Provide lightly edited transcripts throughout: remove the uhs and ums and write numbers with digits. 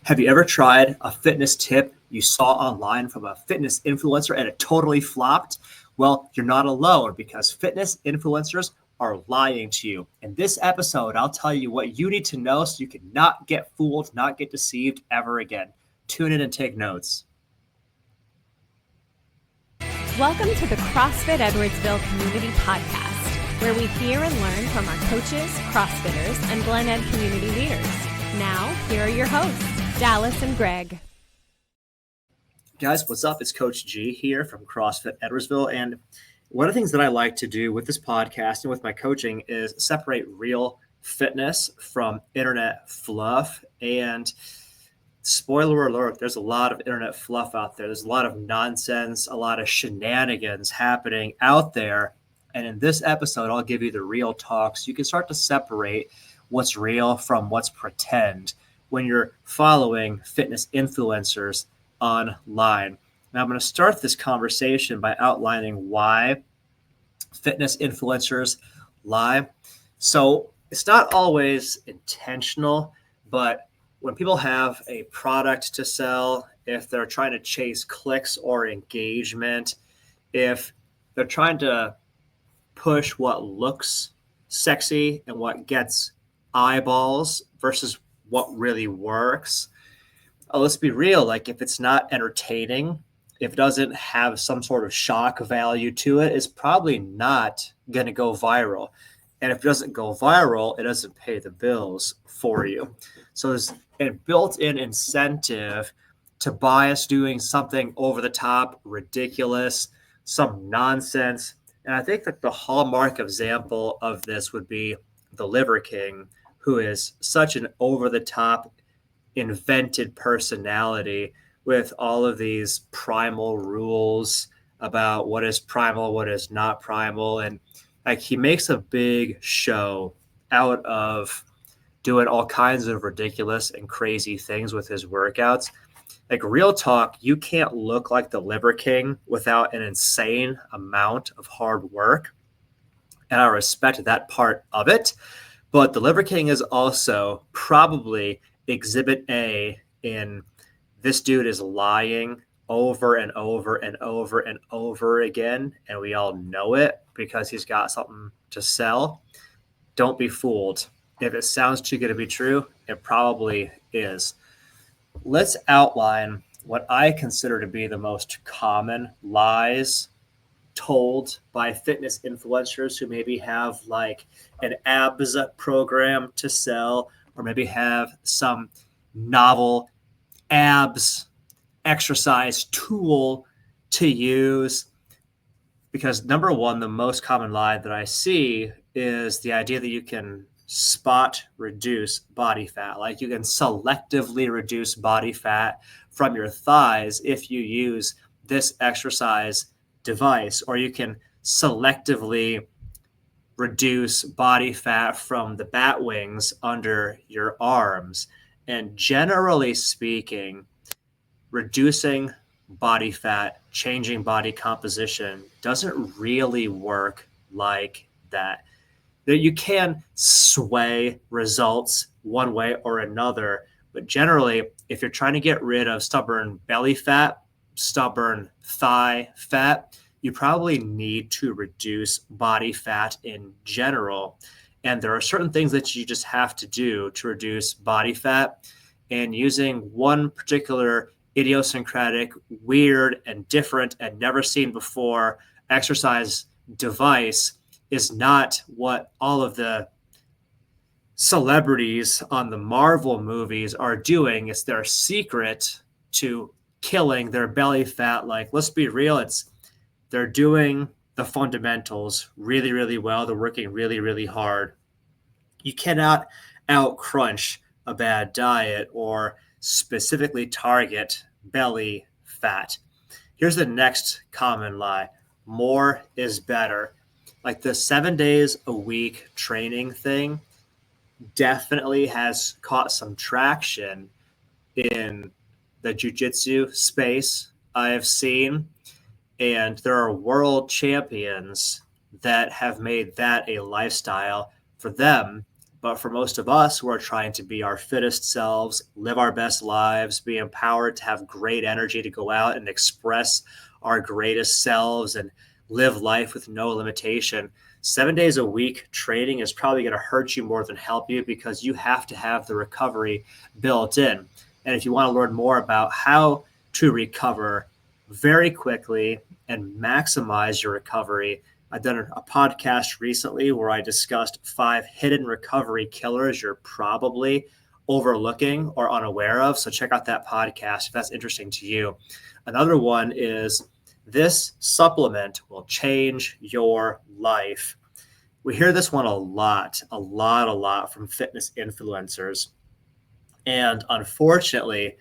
Have you ever tried a fitness tip you saw online from a fitness influencer and it totally flopped? Well, you're not alone because fitness influencers are lying to you. In this episode, I'll tell you what you need to know so you can not get fooled, not get deceived ever again. Tune in and take notes. Welcome to the CrossFit Edwardsville Community Podcast, where we hear and learn from our coaches, CrossFitters, and Glen Ed community leaders. Now, here are your hosts, Dallas and Greg. Guys, what's up? It's Coach G here from CrossFit Edwardsville. And one of the things that I like to do with this podcast and with my coaching is separate real fitness from internet fluff. And spoiler alert, there's a lot of internet fluff out there. There's a lot of nonsense, a lot of shenanigans happening out there. And in this episode, I'll give you the real talk so you can start to separate what's real from what's pretend when you're following fitness influencers online. Now, I'm going to start this conversation by outlining why fitness influencers lie. So it's not always intentional, but when people have a product to sell, if they're trying to chase clicks or engagement, if they're trying to push what looks sexy and what gets eyeballs versus what really works, let's be real. Like, if it's not entertaining, if it doesn't have some sort of shock value to it, it's probably not going to go viral. And if it doesn't go viral, it doesn't pay the bills for you. So there's a built-in incentive to bias doing something over the top, ridiculous, some nonsense. And I think that the hallmark example of this would be the Liver King, who is such an over-the-top, invented personality with all of these primal rules about what is primal, what is not primal. And like, he makes a big show out of doing all kinds of ridiculous and crazy things with his workouts. Like, real talk, you can't look like the Liver King without an insane amount of hard work. And I respect that part of it. But the Liver King is also probably exhibit A in this dude is lying over and over and over and over again. And we all know it because he's got something to sell. Don't be fooled. If it sounds too good to be true, it probably is. Let's outline what I consider to be the most common lies told by fitness influencers who maybe have like an abs program to sell, or maybe have some novel abs exercise tool to use. Because number one, the most common lie that I see is the idea that you can spot reduce body fat. Like, you can selectively reduce body fat from your thighs if you use this exercise device, or you can selectively reduce body fat from the bat wings under your arms. And generally speaking, reducing body fat, changing body composition doesn't really work like that. You can sway results one way or another, but generally, if you're trying to get rid of stubborn belly fat, stubborn thigh fat, you probably need to reduce body fat in general. And there are certain things that you just have to do to reduce body fat. And using one particular idiosyncratic, weird and different and never seen before exercise device is not what all of the celebrities on the Marvel movies are doing. It's their secret to killing their belly fat. Like, let's be real, they're doing the fundamentals really, really well. They're working really, really hard. You cannot out crunch a bad diet or specifically target belly fat. Here's the next common lie. More is better. Like, the 7 days a week training thing definitely has caught some traction in the jiu-jitsu space I have seen. And there are world champions that have made that a lifestyle for them. But for most of us who are trying to be our fittest selves, live our best lives, be empowered to have great energy to go out and express our greatest selves and live life with no limitation, 7 days a week training is probably going to hurt you more than help you, because you have to have the recovery built in. And if you want to learn more about how to recover very quickly and maximize your recovery, I've done a podcast recently where I discussed 5 hidden recovery killers you're probably overlooking or unaware of. So check out that podcast if that's interesting to you. Another one is, this supplement will change your life. We hear this one a lot from fitness influencers. And unfortunately,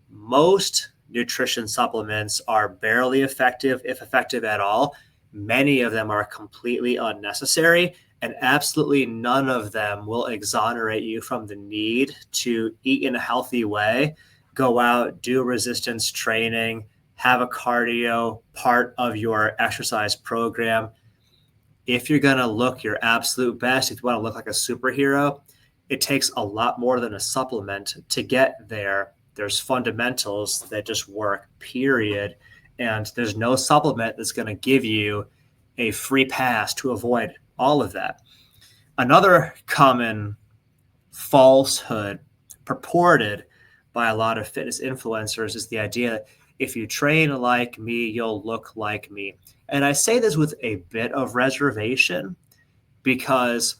most nutrition supplements are barely effective, if effective at all. Many of them are completely unnecessary, and absolutely none of them will exonerate you from the need to eat in a healthy way, go out, do resistance training, have a cardio part of your exercise program. If you're going to look your absolute best, if you want to look like a superhero, it takes a lot more than a supplement to get there. There's fundamentals that just work, period. And there's no supplement that's going to give you a free pass to avoid all of that. Another common falsehood purported by a lot of fitness influencers is the idea that if you train like me, you'll look like me. And I say this with a bit of reservation, because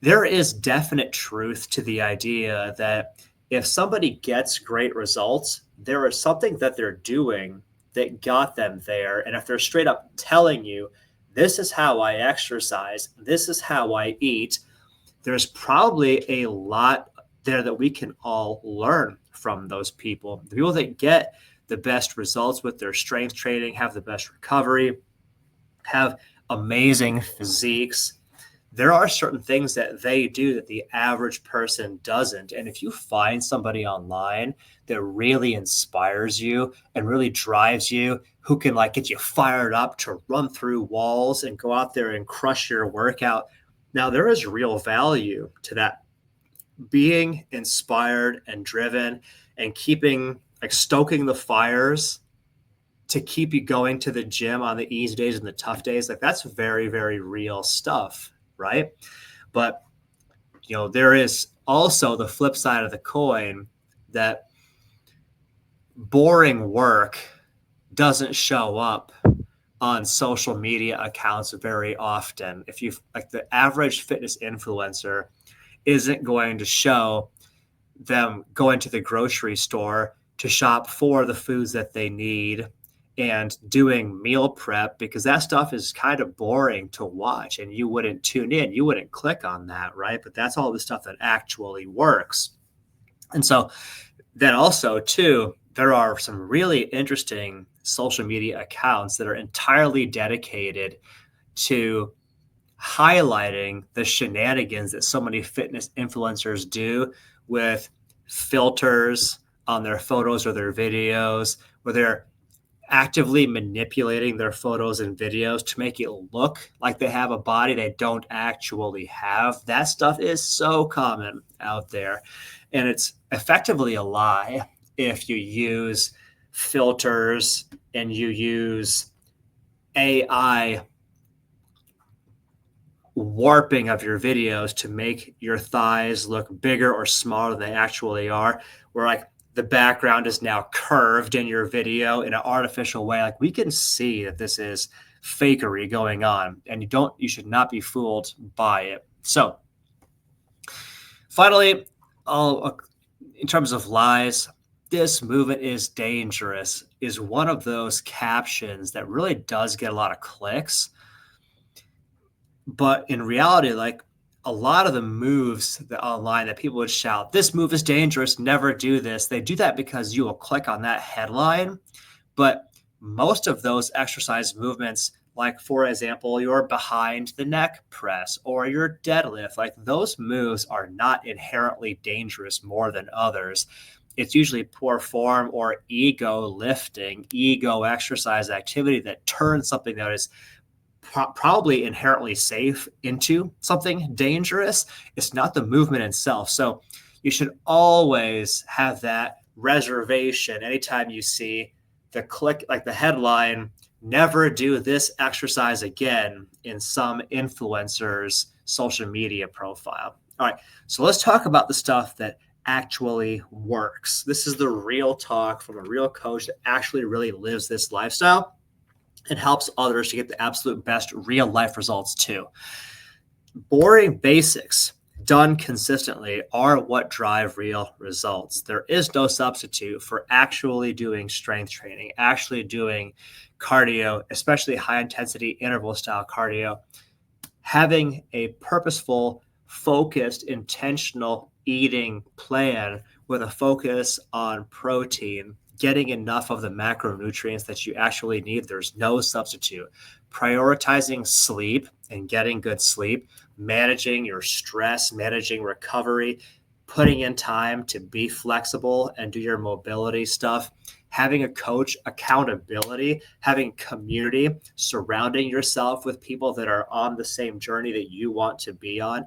there is definite truth to the idea that if somebody gets great results, there is something that they're doing that got them there. And if they're straight up telling you, this is how I exercise, this is how I eat, there's probably a lot there that we can all learn from those people. The people that get the best results with their strength training, have the best recovery, have amazing physiques. There are certain things that they do that the average person doesn't. And if you find somebody online that really inspires you and really drives you, who can like get you fired up to run through walls and go out there and crush your workout, now there is real value to that. Being inspired and driven and keeping, like, stoking the fires to keep you going to the gym on the easy days and the tough days, like, that's very, very real stuff, right? But, there is also the flip side of the coin, that boring work doesn't show up on social media accounts very often. If you like, the average fitness influencer isn't going to show them going to the grocery store to shop for the foods that they need and doing meal prep, because that stuff is kind of boring to watch and you wouldn't tune in, you wouldn't click on that, right? But that's all the stuff that actually works. And so then also too, there are some really interesting social media accounts that are entirely dedicated to highlighting the shenanigans that so many fitness influencers do with filters on their photos or their videos, where they're actively manipulating their photos and videos to make it look like they have a body they don't actually have. That stuff is so common out there. And it's effectively a lie if you use filters and you use AI warping of your videos to make your thighs look bigger or smaller than they actually are, where like the background is now curved in your video in an artificial way. Like, we can see that this is fakery going on, and you should not be fooled by it. So finally, in terms of lies, this movement is dangerous is one of those captions that really does get a lot of clicks. But in reality, like, a lot of the moves that online that people would shout, this move is dangerous, never do this, they do that because you will click on that headline. But most of those exercise movements, like, for example, your behind the neck press or your deadlift, like, those moves are not inherently dangerous more than others. It's usually poor form or ego lifting, ego exercise activity that turns something that is probably inherently safe into something dangerous. It's not the movement itself. So you should always have that reservation anytime you see the click, like the headline, never do this exercise again in some influencer's social media profile. All right, so let's talk about the stuff that actually works. This is the real talk from a real coach that actually really lives this lifestyle and helps others to get the absolute best real life results too. Boring basics done consistently are what drive real results. There is no substitute for actually doing strength training, actually doing cardio, especially high intensity interval style cardio, having a purposeful, focused, intentional eating plan with a focus on protein, getting enough of the macronutrients that you actually need. There's no substitute. Prioritizing sleep and getting good sleep, managing your stress, managing recovery, putting in time to be flexible and do your mobility stuff, having a coach, accountability, having community, surrounding yourself with people that are on the same journey that you want to be on.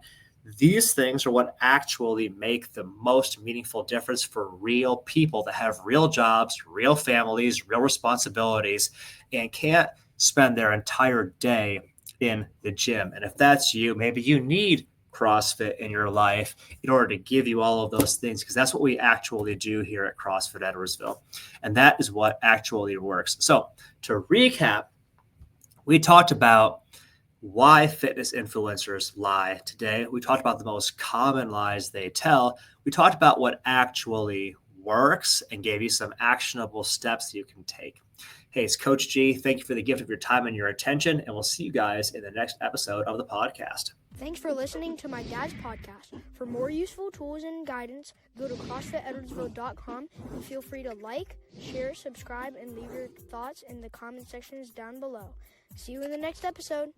These things are what actually make the most meaningful difference for real people that have real jobs, real families, real responsibilities, and can't spend their entire day in the gym. And if that's you, maybe you need CrossFit in your life in order to give you all of those things, because that's what we actually do here at CrossFit Edwardsville. And that is what actually works. So to recap, we talked about why fitness influencers lie today. We talked about the most common lies they tell. We talked about what actually works and gave you some actionable steps that you can take. Hey, it's Coach G. Thank you for the gift of your time and your attention, and we'll see you guys in the next episode of the podcast. Thanks for listening to my dad's podcast. For more useful tools and guidance, go to CrossFitEdwardsville.com and feel free to like, share, subscribe, and leave your thoughts in the comment sections down below. See you in the next episode.